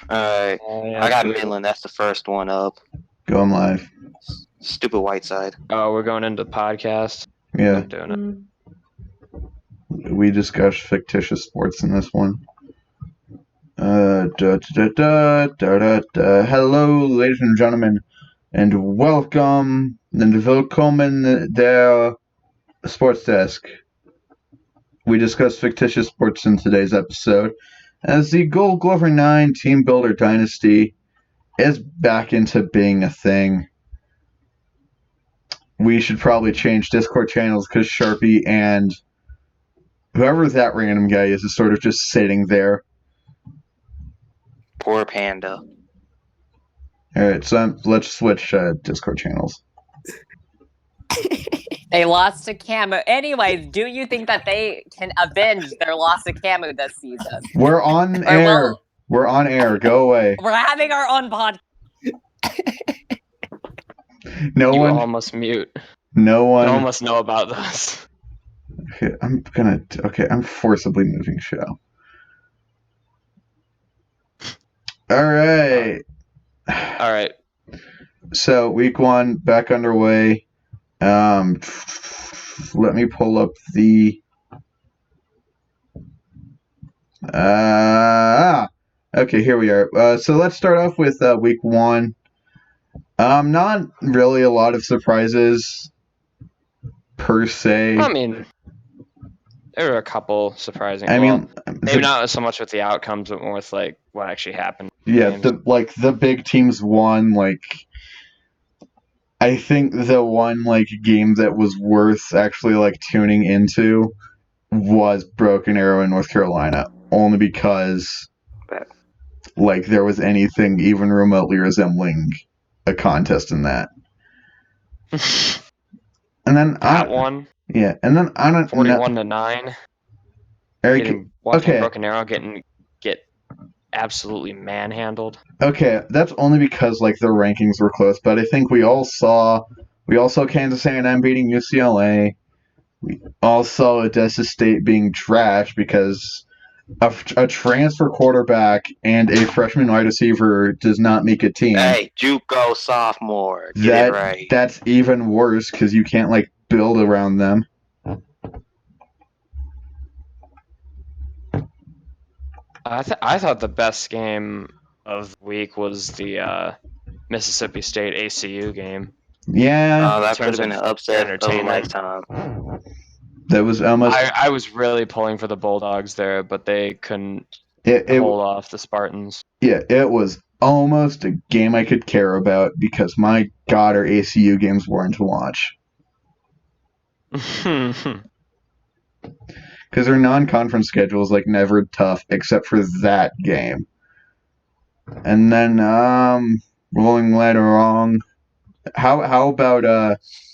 Alright. Yeah, I got Midland. That's the first one up. Going live. Stupid white side. Oh, we're going into the podcast. Yeah, I'm doing we discussed fictitious sports in this one. Hello, ladies and gentlemen, and welcome der Sports Desk. We discuss fictitious sports in today's episode, as the Gold Glover 9 Team Builder Dynasty is back into being a thing. We should probably change Discord channels because Sharpie and whoever that random guy is sort of just sitting there. Poor Panda. Alright, so let's switch Discord channels. They lost to Camu. Anyways, do you think that they can avenge their loss to Camu this season? We're on air. We're on air. Go away. We're having our own podcast. No you one. all must mute. No one. No one must know about this. Okay, I'm forcibly moving show. Alright. Alright. So, week 1, back underway. Let me pull up the... Okay, here we are. So let's start off with week 1. Not really a lot of surprises, per se. I mean, there were a couple surprising. Maybe not so much with the outcomes, but more with like what actually happened. Yeah, the big teams won. Like, I think the one game that was worth actually tuning into was Broken Arrow in North Carolina, only because there was anything even remotely resembling a contest in that. And then that one. Yeah, and then I don't 41-9. Okay. Broken Arrow get absolutely manhandled. Okay, that's only because the rankings were close, but I think we all saw Kansas A&M beating UCLA. We all saw Odessa State being trashed because a transfer quarterback and a freshman wide receiver does not make a team. Hey, JUCO sophomore. Get it right. That's even worse because you can't build around them. I thought the best game of the week was the Mississippi State ACU game. Yeah. That could have been an upset of a lifetime. That was almost. I was really pulling for the Bulldogs there, but they couldn't hold off the Spartans. Yeah, it was almost a game I could care about because my God, our ACU games weren't to watch. Because their non-conference schedule is never tough except for that game. And then rolling right along. How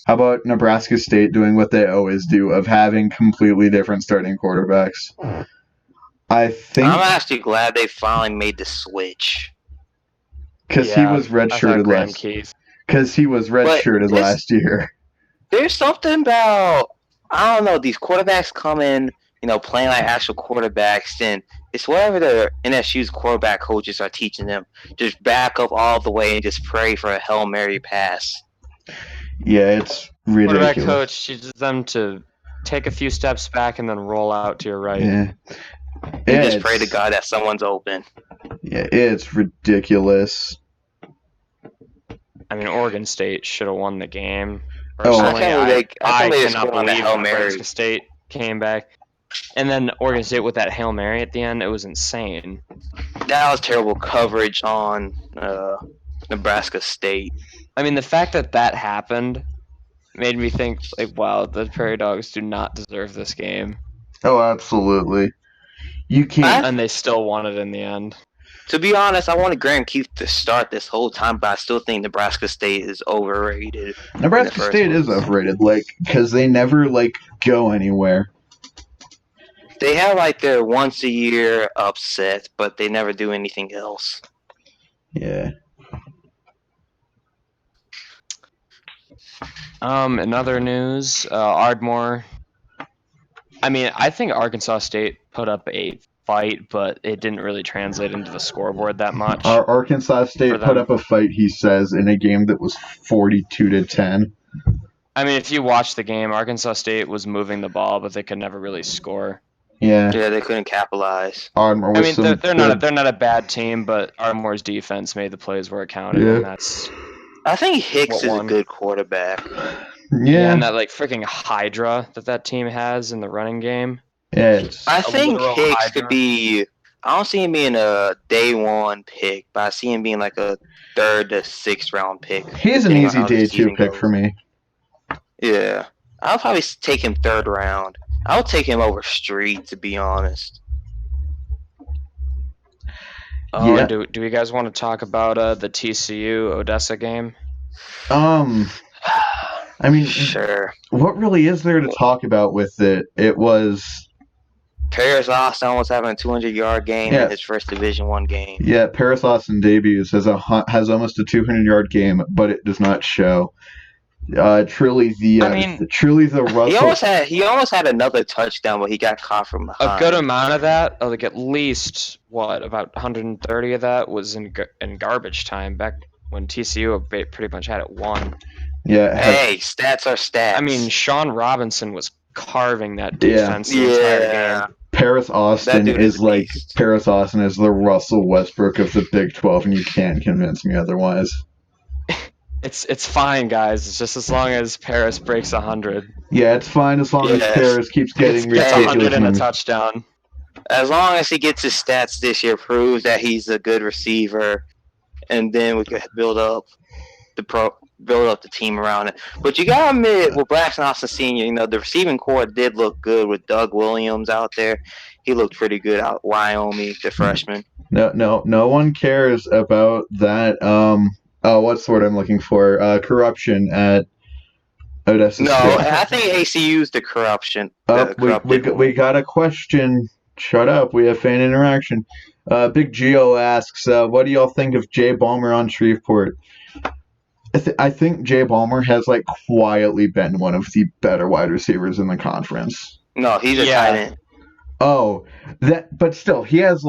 about Nebraska State doing what they always do of having completely different starting quarterbacks? I'm actually glad they finally made the switch. Because he was redshirted last year. There's something about, I don't know, these quarterbacks come in, playing like actual quarterbacks, and it's whatever the NSU's quarterback coaches are teaching them. Just back up all the way and just pray for a Hail Mary pass. Yeah, it's ridiculous. Quarterback coach teaches them to take a few steps back and then roll out to your right. Yeah. And just pray to God that someone's open. Yeah, it's ridiculous. I mean, Oregon State should have won the game. Personally, I cannot believe Nebraska State came back. And then Oregon State with that Hail Mary at the end, it was insane. That was terrible coverage on Nebraska State. I mean, the fact that happened made me think, wow, the Prairie Dogs do not deserve this game. Oh, absolutely. You can't. And they still won it in the end. To be honest, I wanted Graham Keith to start this whole time, but I still think Nebraska State is overrated. Nebraska State is overrated, because they never, go anywhere. They have, their once-a-year upset, but they never do anything else. Yeah. In other news, Ardmore. I mean, I think Arkansas State put up a fight, but it didn't really translate into the scoreboard that much. Our Arkansas State for put them. up a fight, he says, in a game that was 42-10. I mean, if you watch the game, Arkansas State was moving the ball, but they could never really score. Yeah. Yeah, they couldn't capitalize. Ardmore I with mean, some they're good... not a bad team, but Ardmore's defense made the plays where it counted, Yeah. and that's I think Hicks what is a won. good quarterback. Yeah, and Yeah. that like freaking Hydra that team has in the running game. Yeah, it's... I A think literal Hicks Hydra. could be. I don't see him being a day one pick, but I see him being like a 3rd to 6th round pick. He's an depending on easy how the day 2 season pick goes. for me. Yeah, I'll probably take him 3rd round. I'll take him over Street, to be honest. Oh, Yeah. and do you guys want to talk about the TCU Odessa game? I mean, Sure. what really is there to talk about with it? It was... Paris Austin almost having a 200-yard game Yeah. in his first Division I game. Yeah, Paris Austin debuts has almost a 200-yard game, but it does not show. Truly the Russell... He almost had another touchdown, but he got caught from behind. A good amount of that, like at least about 130 of that was in garbage time back when TCU pretty much had it won. Yeah. Hey, stats are stats. I mean, Sean Robinson was carving that defense the entire game. Paris Austin is like beast. Paris Austin is the Russell Westbrook of the Big 12, and you can't convince me otherwise. It's fine, guys. It's just as long as Paris breaks 100. Yeah, it's fine as long as Yes. Paris keeps getting Gets 100 ridiculous and a numbers. touchdown. As long as he gets his stats this year, proves that he's a good receiver, and then we could build up the team around it. But you gotta admit, with Braxton Austin Sr., the receiving core did look good with Doug Williams out there. He looked pretty good out Wyoming, the freshman. No one cares about that. What's the word I'm looking for? Corruption at Odessa No, State. I think ACU's the corruption. We got a question. Shut up. We have fan interaction. Big Geo asks, what do y'all think of Jay Balmer on Shreveport? I think Jay Balmer has quietly been one of the better wide receivers in the conference. No, he's a tight end. Oh, but still, he's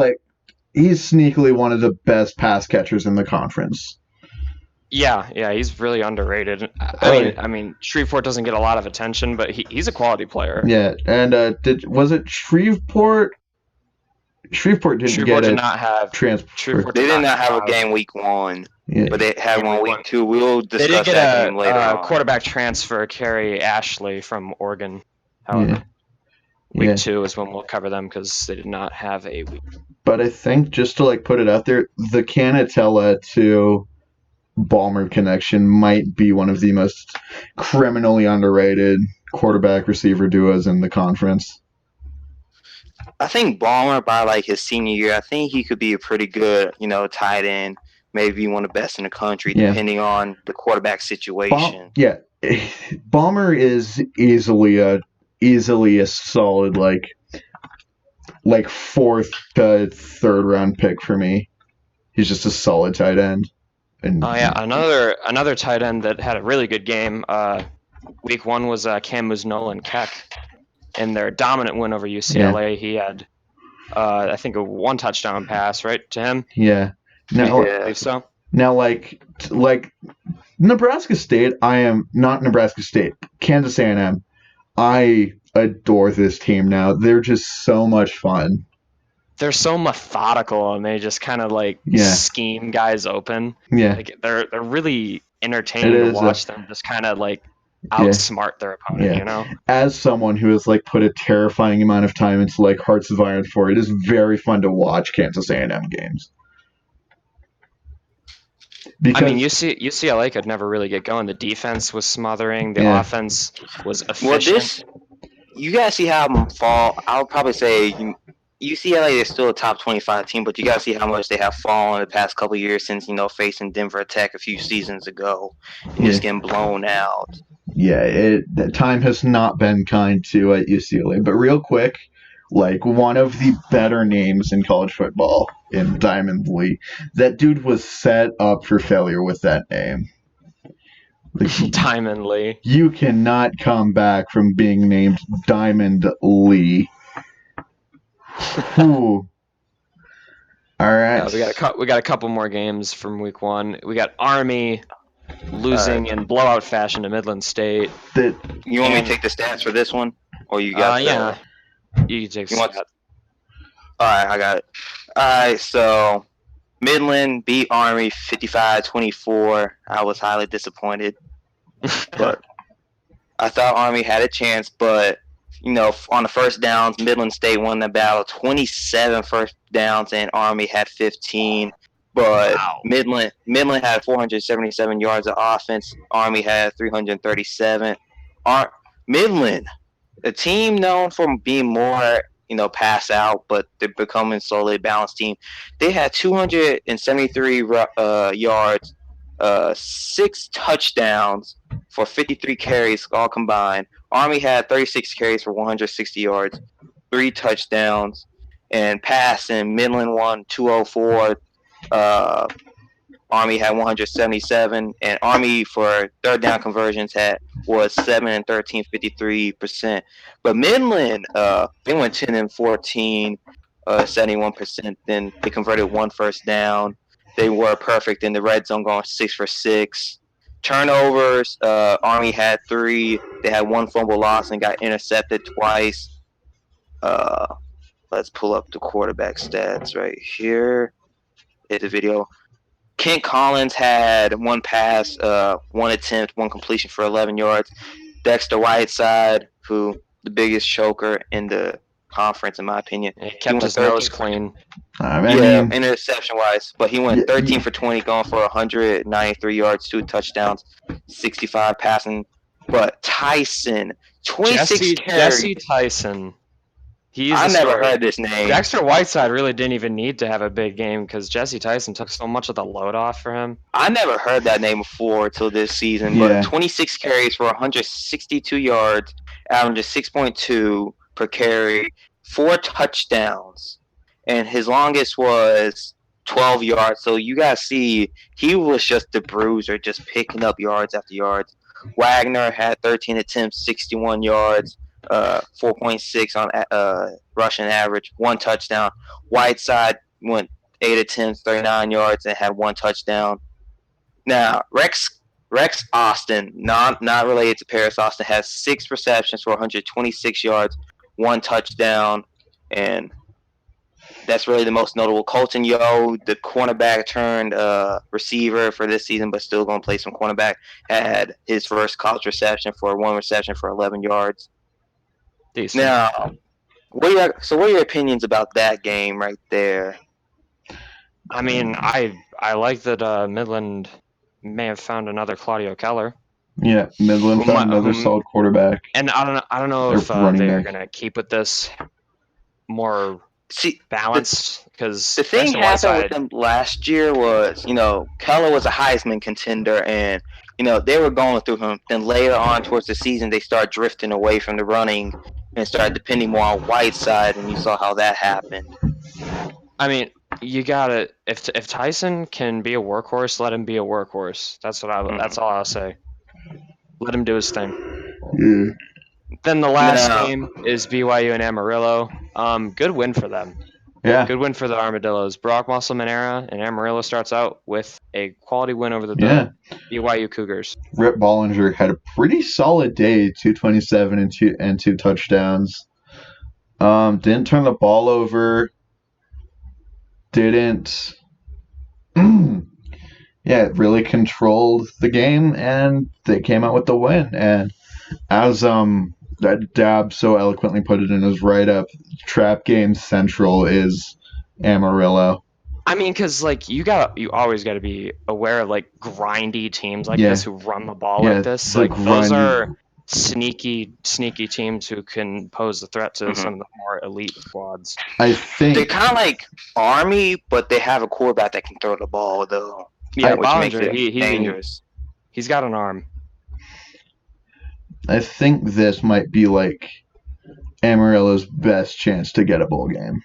sneakily one of the best pass catchers in the conference. Yeah, he's really underrated. I mean, Shreveport doesn't get a lot of attention, but he's a quality player. Yeah, and was it Shreveport? Shreveport did not have transfer. They did not have a game week 1, but they had one week 2. We'll discuss that game later on. Quarterback transfer, Kerry Ashley from Oregon. However, week 2 is when we'll cover them because they did not have a week. But I think just to put it out there, the Canatella to Balmer connection might be one of the most criminally underrated quarterback receiver duos in the conference. I think Balmer, by his senior year, I think he could be a pretty good, tight end, maybe one of the best in the country, depending on the quarterback situation. Balmer is easily a solid 4th to 3rd round pick for me. He's just a solid tight end. And another tight end that had a really good game. Week 1 was Camus Nolan Keck. In their dominant win over UCLA, he had, I think, a 1 touchdown pass, right, to him? Yeah. I believe so. Now, Nebraska State, not Nebraska State, Kansas A&M. I adore this team now. They're just so much fun. They're so methodical, and they just kind of scheme guys open. Yeah. They're really entertaining to watch them just kind of outsmart their opponent, As someone who has put a terrifying amount of time into Hearts of Iron 4, it is very fun to watch Kansas A&M games. Because, UCLA could never really get going. The defense was smothering. The offense was efficient. You gotta see how them fall. I would probably say UCLA is still a top 25 team, but you gotta see how much they have fallen in the past couple of years since facing Denver Tech a few seasons ago and just getting blown out. Yeah, time has not been kind to UCLA. But real quick, one of the better names in college football in Diamond Lee. That dude was set up for failure with that name. Diamond Lee. You cannot come back from being named Diamond Lee. Ooh. All right. We got a couple more games from week 1. We got Army losing in blowout fashion to Midland State. You want me to take the stats for this one, or you got yeah. You can take You want- stats. All right, I got it. All right, so Midland beat Army 55-24. I was highly disappointed, but I thought Army had a chance. But on the first downs, Midland State won the battle. 27 first downs, and Army had 15. But Wow. Midland had 477 yards of offense. Army had 337. Midland, a team known for being more pass out, but they're becoming slowly a balanced team. They had 273 yards, 6 touchdowns for 53 carries all combined. Army had 36 carries for 160 yards, 3 touchdowns, and passing. Midland won 204. Army had 177, and Army for third down conversions was 7 and 13, 53%. But Midland, they went 10 and 14, 71%. Then they converted 1 first down. They were perfect in the red zone, going 6 for 6. Turnovers, Army had 3. They had 1 fumble loss and got intercepted twice. Let's pull up the quarterback stats right here. Hit the video. Kent Collins had 1 pass, 1 attempt, 1 completion for 11 yards. Dexter Whiteside, who the biggest choker in the conference, in my opinion. He kept his nose clean. Interception-wise. But he went 13 for 20, going for 193 yards, 2 touchdowns, 65 passing. But Tyson, 26 carries. Jesse Tyson. I never heard this name. Dexter Whiteside really didn't even need to have a big game because Jesse Tyson took so much of the load off for him. I never heard that name before till this season, but 26 carries for 162 yards, averaging 6.2 per carry, 4 touchdowns, and his longest was 12 yards. So you guys see, he was just the bruiser, just picking up yards after yards. Wagner had 13 attempts, 61 yards. 4.6 on rushing average, 1 touchdown. Whiteside went 8 attempts, 39 yards, and had 1 touchdown. Now Rex Austin, not related to Paris Austin, has 6 receptions for 126 yards, 1 touchdown, and that's really the most notable. Colton Yo, the cornerback turned receiver for this season, but still going to play some cornerback, had his first college reception for 1 reception for 11 yards. Decent. Now, what are your opinions about that game right there? I mean, I like that Midland may have found another Claudio Keller. Yeah, Midland found another solid quarterback. And I don't know if they're gonna keep with this more balanced, because the thing happened with them last year was, Keller was a Heisman contender, and they were going through him. Then later on towards the season, they started drifting away from the running and started depending more on Whiteside, and you saw how that happened. I mean, you gotta, if Tyson can be a workhorse, let him be a workhorse. That's all I'll say. Let him do his thing. Yeah. Then the last game is BYU and Amarillo. Good win for them. Yeah. Good win for the Armadillos. Brock Musselman-Era and Amarillo starts out with a quality win over the BYU Cougars. Rip Bollinger had a pretty solid day, 227 and 2 touchdowns. Didn't turn the ball over. Didn't. Really controlled the game, and they came out with the win. And as that Dab so eloquently put it in his write-up, trap game central is Amarillo. I mean, because you always got to be aware of grindy teams like this who run the ball like this. Those are sneaky teams who can pose a threat to some of the more elite squads. I think they're kind of like Army, but they have a quarterback that can throw the ball though. Yeah, which Bollinger, makes it dangerous. He's got an arm. I think this might be Amarillo's best chance to get a bowl game.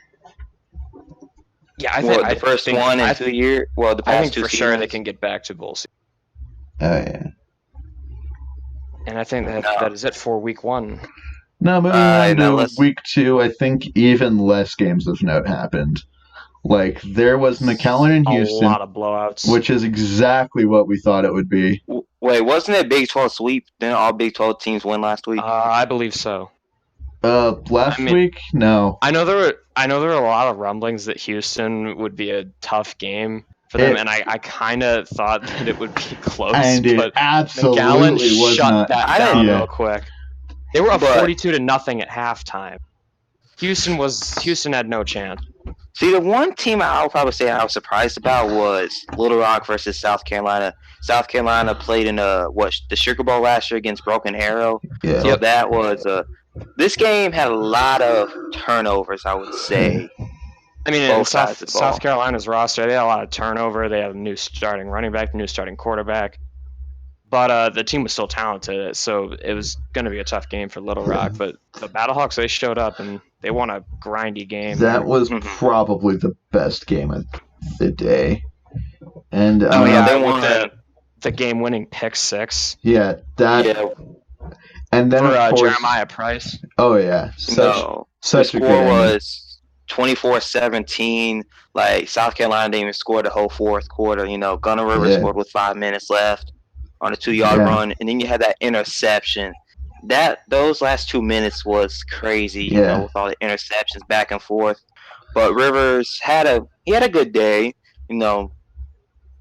Yeah, I think the first one in 2 years. Well, the past 2 for seasons. sure they can get back to bowl season. Oh yeah. And I think that is it for week 1. Now moving on now to let's. week 2, I think even less games of note happened. Like there was McAllen and A Houston, lot of blowouts. which is exactly what we thought it would be. Wait, wasn't it Big 12 sweep? Didn't all Big 12 teams win last week? I believe so. Last I mean- week, no. I know there were a lot of rumblings that Houston would be a tough game for them, and I kind of thought that it would be close, And it but absolutely McAllen was shut not. that I down didn't- real quick. They were up But- 42-0 at halftime. Houston had no chance. See, the one team I would probably say I was surprised about was Little Rock versus South Carolina. South Carolina played in the Sugar Bowl last year against Broken Arrow. Yeah. So that was this game had a lot of turnovers, I would say. I mean, in Both sides of the ball. South Carolina's roster, they had a lot of turnover. They had a new starting running back, new starting quarterback. But the team was still talented, so it was going to be a tough game for Little Rock. But the Battlehawks, they showed up, and they won a grindy game. That was Mhm. probably the best game of the day. And Oh, yeah, they with won. the game-winning pick six yeah, that Yeah, and then for of course, Jeremiah Price. oh yeah, such no. The such a good score ending. was 24-17. Like, South Carolina didn't even score the whole fourth quarter. Gunnar Rivers Yeah. scored with 5 minutes left on a 2-yard Yeah. run, and then you had that interception. Those last 2 minutes was crazy, Yeah. with all the interceptions back and forth. But Rivers had a good day.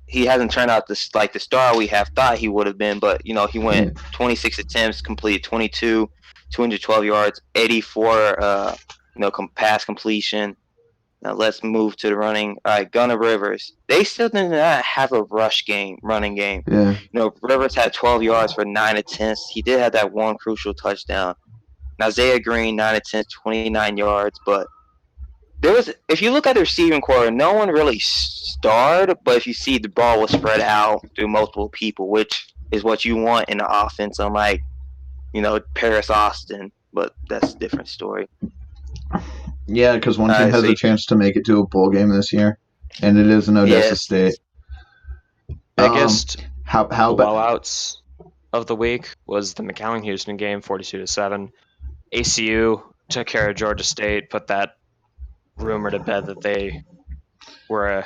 He hasn't turned out the star we have thought he would have been, but he went 26 attempts, completed 22, 212 yards, 84 pass completion. Now let's move to the running. All right, Gunnar Rivers. They still did not have a running game. Yeah. Rivers had 12 yards for 9 attempts. He did have that one crucial touchdown. Now Isaiah Green, 9 attempts, 29 yards, but if you look at the receiving core, no one really starred, but if you see the ball was spread out through multiple people, which is what you want in the offense, unlike, Paris Austin, but that's a different story. Yeah, because one team has a chance to make it to a bowl game this year, and it is in Odessa Yes. State. Biggest How about blowouts of the week was the McAllen-Houston game, 42-7. ACU took care of Georgia State, put that rumor to bed that they were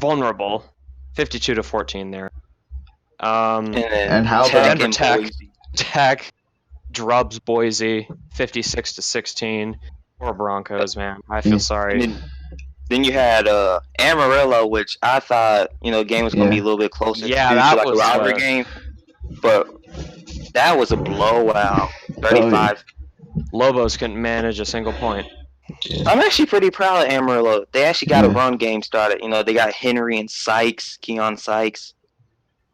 vulnerable, 52-14 there. And how Tech Denver and Tech. Boise. Tech drubs Boise, 56-16. Poor Broncos, man. I feel sorry. And then you had Amarillo, which I thought the game was going to be a little bit closer Yeah, due that to was a rivalry game, but that was a blowout, 35. Lobos couldn't manage a single point. I'm actually pretty proud of Amarillo. They actually got a run game started. They got Henry and Sykes, Keon Sykes.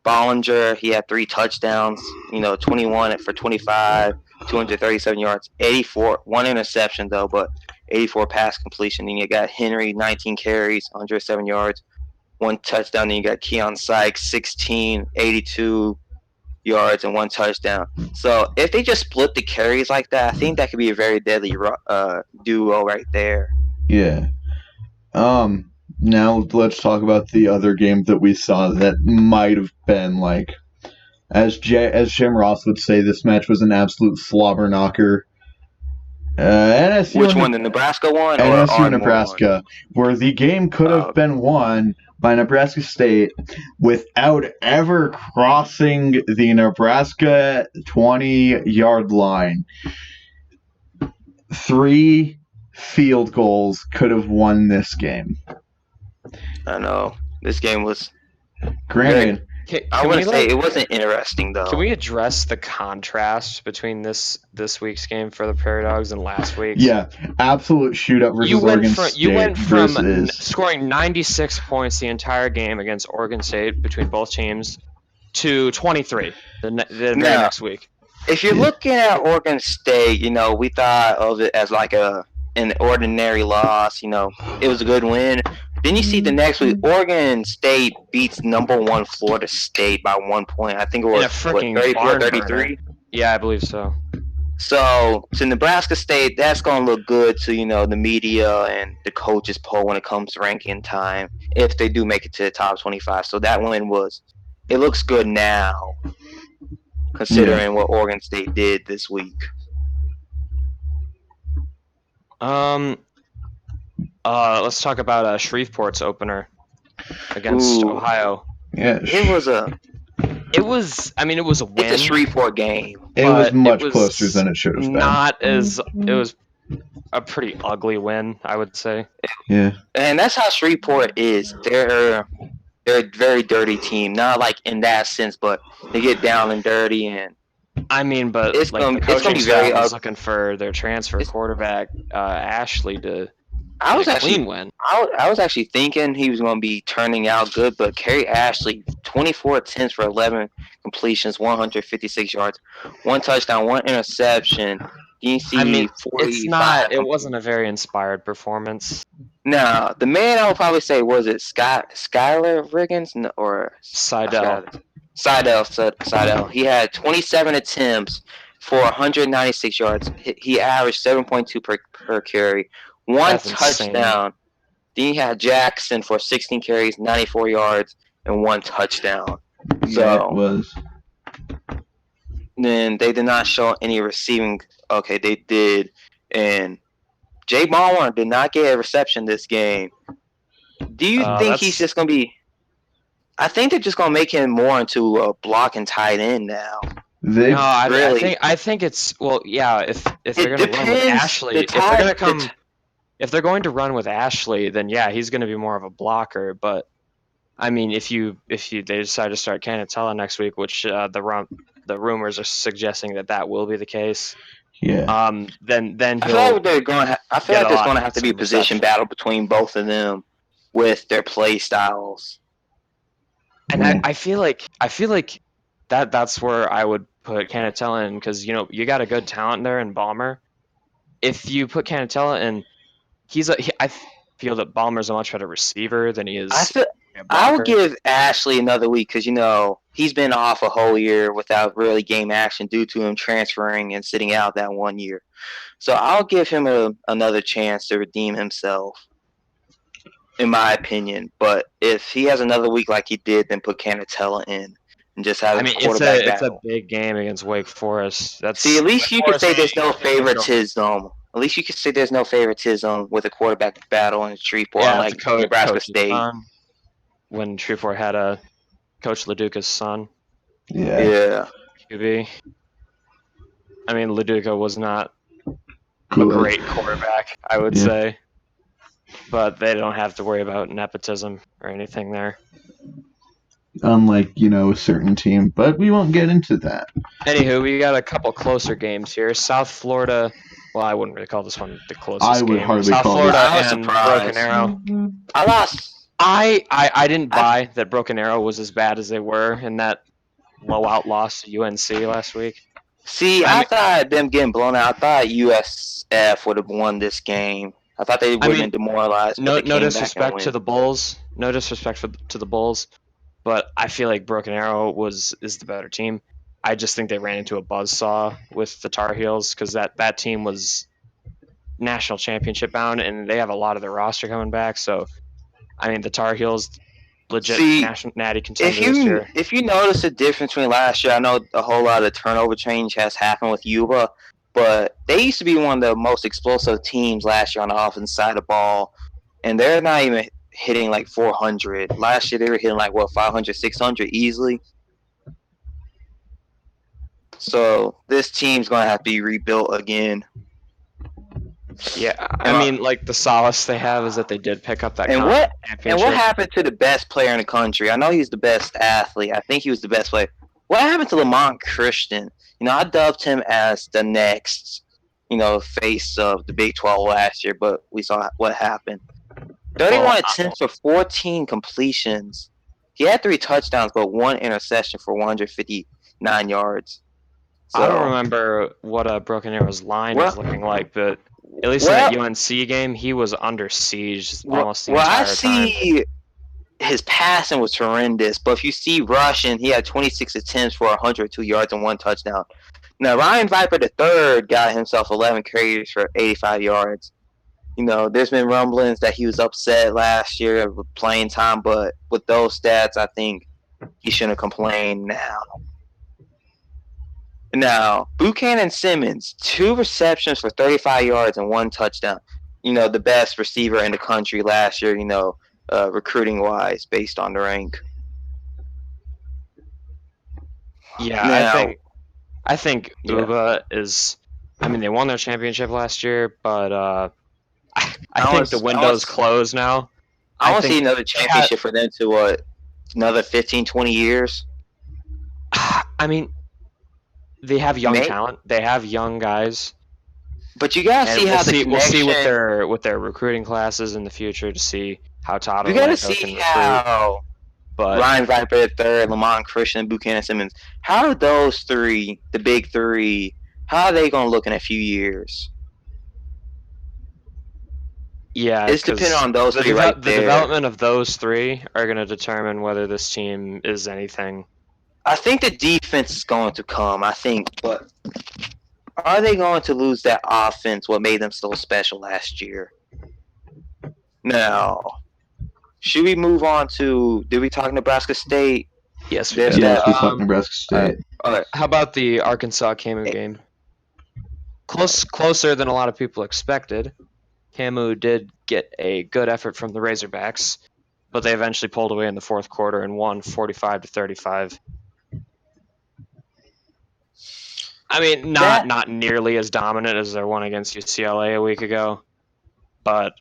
Bollinger, he had 3 touchdowns, 21 for 25, 237 yards, 84, 1 interception though, but 84 pass completion. Then you got Henry, 19 carries, 107 yards, 1 touchdown. Then you got Keon Sykes, 16, 82 yards, and 1 touchdown. So if they just split the carries like that, I think that could be a very deadly duo right there. Yeah. Now let's talk about the other game that we saw that might have been like, as Jim Ross would say, this match was an absolute slobber knocker. NSU Which one, the Nebraska one? NSU or Nebraska, where the game could have been won by Nebraska State without ever crossing the Nebraska 20-yard line. 3 field goals could have won this game. I know. This game was... Granted, I wouldn't say it wasn't interesting, though. Can we address the contrast between this week's game for the Prairie Dogs and last week's? yeah, absolute shootout versus Oregon State. You went from versus... scoring 96 points the entire game against Oregon State between both teams to 23 the very next week. If you're looking at Oregon State, we thought of it as like an ordinary loss. It was a good win. Then you see the next week, Oregon State beats number 1 Florida State by 1 point. I think it was 34-33. Yeah, I believe so. So to Nebraska State, that's going to look good to the media and the coaches poll when it comes to ranking time if they do make it to the top 25. So that win it looks good now, considering what Oregon State did this week. Let's talk about Shreveport's opener against Ooh, Ohio. Yeah, it was a It was a it's a win, Shreveport game. it was but it much closer was than it should have been. not as it was a pretty ugly win, I would say. Yeah, And that's how Shreveport is. They're a very dirty team. Not like in that sense, but they get down and dirty, and I mean, but like the it's gonna coaching be very staff is ugly. looking for their transfer It's, quarterback Ashley to I get was a actually clean win. I was actually thinking he was going to be turning out good, but Kerry Ashley, 24 attempts for 11 completions, 156 yards, one touchdown, one interception. I mean, DC it's 45. not. It wasn't a very inspired performance. Now, the man I would probably say was it Skylar Riggins or I Seidel, forgot. Seidel. He had 27 attempts for 196 yards. He averaged 7.2 per carry, one that's insane. touchdown. Then you had Jackson for 16 carries, 94 yards, and one touchdown. yeah, it So was. then they did not show any receiving. Okay, they did. And Jay Ballmer did not get a reception this game. Do you think he's That's just going to be. I think they're just going to make him more into a blocking tight end now. They no. I Really. think it's well, yeah. If they're It gonna run with depends. Ashley, if they're going to run with Ashley, then yeah, he's going to be more of a blocker. But I mean, if they decide to start Canatella next week, which the rumors are suggesting that will be the case, yeah. then I feel he'll like they're going. I feel get like a there's lot going to have to be a some position reception. battle between both of them with their play styles. And Yeah. I feel like that's where I would put Canatella in because you got a good talent there in Balmer. If you put Canatella in, I feel that Balmer's a much better receiver than he I is feel a I would blocker. give Ashley another week because he's been off a whole year without really game action due to him transferring and sitting out that 1 year. So I'll give him another chance to redeem himself, in my opinion. But if he has another week like he did, then put Canatella in and just have I a mean, quarterback it's a battle. big game against Wake Forest. See, That's at least Wake you could Forest say there's no ain't gonna go. favoritism. At least you could say there's no favoritism with a quarterback battle in Shreveport, Yeah, it's a unlike Nebraska coach's State. son. When Shreveport had a Coach Leduca's son, Yeah. Yeah. QB. I mean, Leduca was not a Good. great quarterback, I would Yeah. say, but they don't have to worry about nepotism or anything there. Unlike, a certain team, but we won't get into that. Anywho, we got a couple closer games here. South Florida. Well, I wouldn't really call this one the closest I would game. hardly South call Florida I was and Broken surprised. Arrow. I lost. I didn't I buy that Broken Arrow was as bad as they were in that blowout loss to UNC last week. see. I I mean, thought them getting blown out. I thought USF would have won this game. I thought they I would have mean, been demoralized, but they no came back and disrespect to win. the Bulls. No disrespect to the Bulls, but I feel like Broken Arrow is the better team. I just think they ran into a buzzsaw with the Tar Heels because that team was national championship bound, and they have a lot of their roster coming back. So, I mean, the Tar Heels, legit See, national natty contender this year. if you notice the difference between last year, I know a whole lot of turnover change has happened with Yuba, but they used to be one of the most explosive teams last year on the offensive side of the ball, and they're not even hitting like 400. Last year they were hitting like 500, 600 easily. So this team's gonna have to be rebuilt again. Yeah, I mean, like the solace they have is that they did pick up that And what championship. happened to the best player in the country? I know he's the best athlete. I think he was the best player. What happened to Lamont Christian? I dubbed him as the next, face of the Big 12 last year, but we saw what happened. 31 Well, attempts for 14 completions. He had 3 touchdowns, but 1 interception for 159 yards. I don't So, remember what Broken Arrow's line is well, looking like, but at least in well, that UNC game, he was under siege well, almost the I entire time. see his passing was horrendous, but if you see rushing, he had 26 attempts for 102 yards and 1 touchdown. Now, Ryan Viper III got himself 11 carries for 85 yards. There's been rumblings that he was upset last year with playing time, but with those stats, I think he shouldn't complain now. Now, Buchanan Simmons, 2 receptions for 35 yards and 1 touchdown. The best receiver in the country last year, recruiting wise, based on the rank. Yeah, Now, I think yeah. Uba is. I mean, they won their championship last year, but I I think the want window's closed now. I I want to see think another they had. championship for them to what? Another 15, 20 years? I mean, they have young May, talent. They have young guys, but you gotta see and we'll how the see. We'll see connection. with their recruiting classes in the future to see how Todd We gotta Orlando see can recruit. how But Ryan Viper III, Lamont Christian, and Buchanan Simmons. How are those three, the big three, how are they gonna look in a few years? yeah, It's depending because on those three right the there. development of those three are going to determine whether this team is anything. I think the defense is going to come. But are they going to lose that offense? What made them so special last year? Now, should we move on to? Did we talk Nebraska State? Yes, we There's did. Yes, that. we talked Nebraska State. All right. How about the Arkansas Camu game? Closer than a lot of people expected. Camu did get a good effort from the Razorbacks, but they eventually pulled away in the fourth quarter and won 45-35. I mean, That not nearly as dominant as their one against UCLA a week ago, but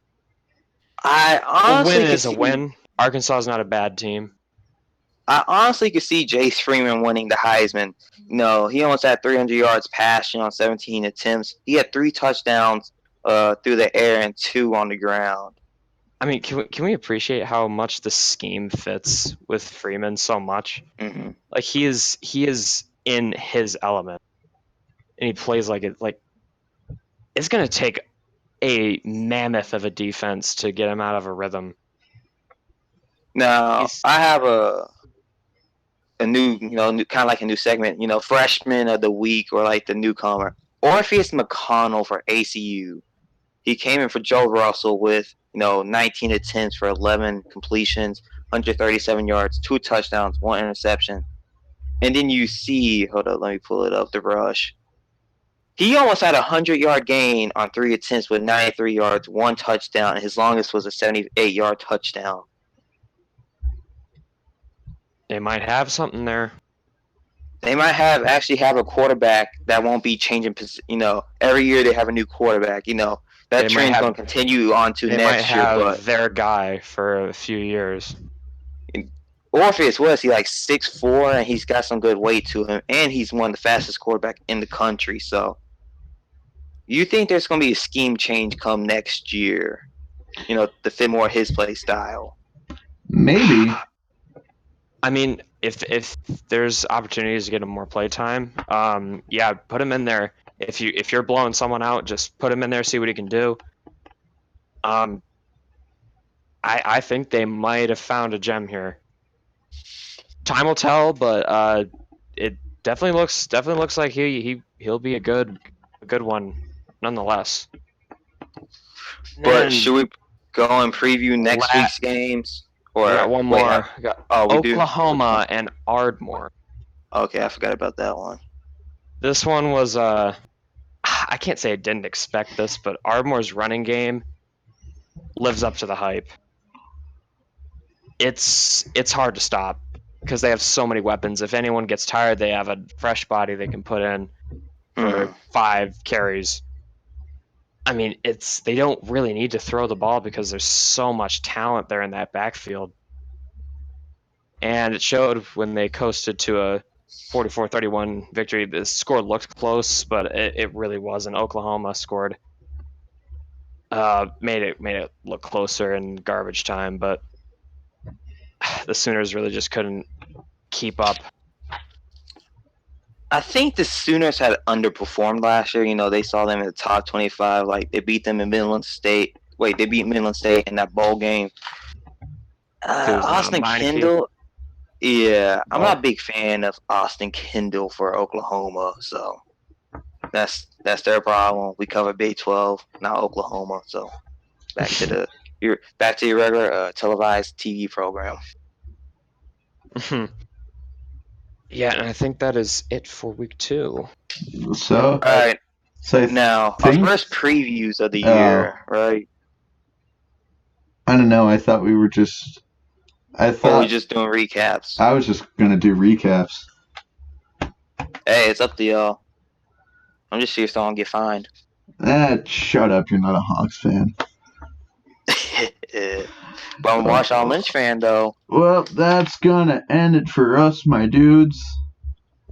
I a win honestly could is a see. win. Arkansas is not a bad team. I honestly could see Jace Freeman winning the Heisman. He almost had 300 yards passing on 17 attempts. He had 3 touchdowns through the air and 2 on the ground. I mean, can we appreciate how much the scheme fits with Freeman so much? Mm-hmm. Like he is in his element, and he plays like it. Like it's gonna take a mammoth of a defense to get him out of a rhythm. Now He's I have a new, kind of like a new segment. Freshman of the week or like the newcomer. Orpheus McConnell for ACU. He came in for Joe Russell with 19 attempts for 11 completions, 137 yards, 2 touchdowns, 1 interception. And then you see, hold up, let me pull it up. The rush. He almost had a 100-yard gain on 3 attempts with 93 yards, 1 touchdown. And his longest was a 78-yard touchdown. they might have something there. They might actually have a quarterback that won't be changing. Every year they have a new quarterback. That trend's going to continue on to They might next year. have But their guy for a few years. Orpheus, was he like 6'4", and he's got some good weight to him, and he's one of the fastest quarterback in the country. So, you think there's going to be a scheme change come next year? To fit more his play style. Maybe. I mean, if there's opportunities to get him more play time, yeah, put him in there. If you're blowing someone out, just put him in there, see what he can do. I think they might have found a gem here. Time will tell, but it definitely looks like he'll be a good one nonetheless. But should we go and preview next La- week's games? we Or got one wait, more. We got we do. Oklahoma and Ardmore. Okay, I forgot about that one. This one was I can't say I didn't expect this, but Ardmore's running game lives up to the hype. It's hard to stop because they have so many weapons. If anyone gets tired, they have a fresh body they can put in for 5 carries. I mean, they don't really need to throw the ball because there's so much talent there in that backfield. And it showed when they coasted to a 44-31 victory. The score looked close, but it really wasn't. Oklahoma scored, made it look closer in garbage time, but the Sooners really just couldn't keep up. I think the Sooners had underperformed last year. They saw them in the top 25. Like, they beat them in Midland State. Wait, they beat Midland State in that bowl game. Austin Kendall. Yeah, I'm not a big fan of Austin Kendall for Oklahoma. So that's their problem. We cover Big 12, not Oklahoma. So back to your regular televised TV program. Yeah, and I think that is it for week 2. So, All right, so I now our think first previews of the Oh. year, right? I don't know. I thought we were just. I Or thought we just doing recaps? I was just gonna do recaps. Hey, it's up to y'all. I'm just serious, so I don't get fined. Shut up! You're not a Hawks fan. But I'm a Marshawn Lynch fan, though. Well, that's gonna end it for us, my dudes.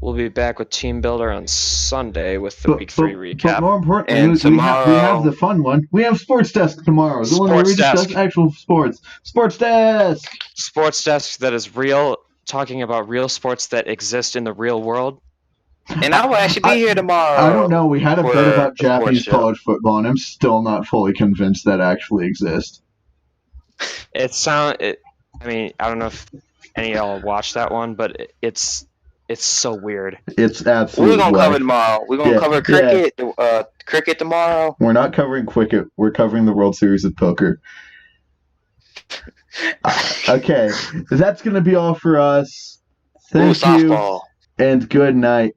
We'll be back with Team Builder on Sunday with the week 3 But recap. more importantly, And we have tomorrow, the fun one. We have Sports Desk tomorrow, the one where we Sports discuss Desk. actual sports. Sports Desk. Sports Desk that is real, talking about real sports that exist in the real world. and I will actually be here tomorrow. I don't know. We had a bet for about the sports Japanese show. college football, and I'm still not fully convinced that actually exists. I mean, I don't know if any of y'all watched that one, but it's so weird. It's What absolute we're gonna whack. cover tomorrow? We're gonna cover cricket. Cricket tomorrow. We're not covering cricket. We're covering the World Series of Poker. Okay, that's gonna be all for us. Thank you softball. and good night.